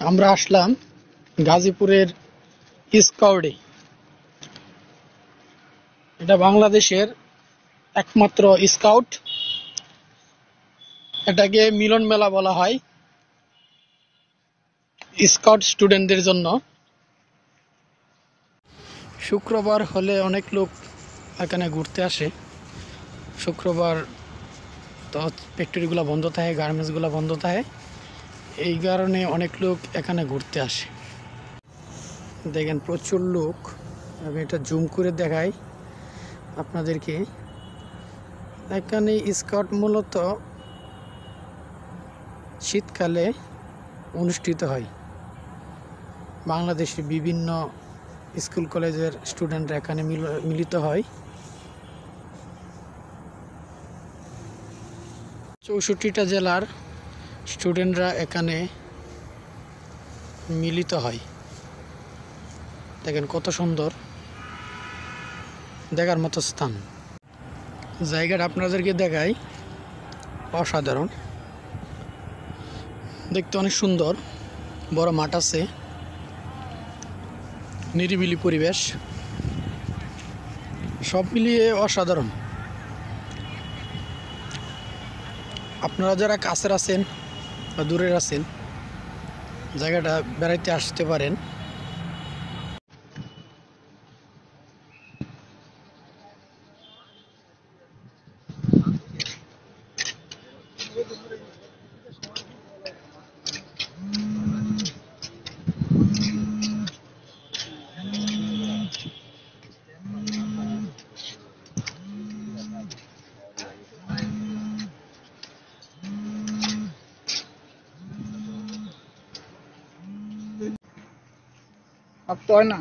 আমরা আসলাম গাজীপুরের স্কাউটে। এটা বাংলাদেশের একমাত্র স্কাউট। এটাকে মিলন মেলা বলা হয় স্কাউট স্টুডেন্টদের জন্য। শুক্রবার হলে অনেক লোক এখানে ঘুরতে আসে। শুক্রবার তো ফ্যাক্টরিগুলো বন্ধ থাকে, গার্মেন্টসগুলো বন্ধ থাকে, এই কারণে অনেক লোক এখানে ঘুরতে আসে। দেখেন প্রচুর লোক। আমি এটা জুম করে দেখাই আপনাদেরকে। এখানে স্কাউট মূলত শীতকালে অনুষ্ঠিত হয়। বাংলাদেশের বিভিন্ন স্কুল কলেজের স্টুডেন্টরা এখানে মিলিত হয়। 64টা জেলার স্টুডেন্টরা এখানে মিলিত হয়। দেখেন কত সুন্দর, দেখার মতো স্থান। জায়গাটা আপনাদেরকে দেখাই, অসাধারণ, দেখতে অনেক সুন্দর। বড় মাঠ আছে, নিরিবিলি পরিবেশ, সব মিলিয়ে অসাধারণ। আপনারা যারা কাছের আছেন বা দূরের আছেন, জায়গাটা বেড়াইতে আসতে পারেন। अब तो है ना।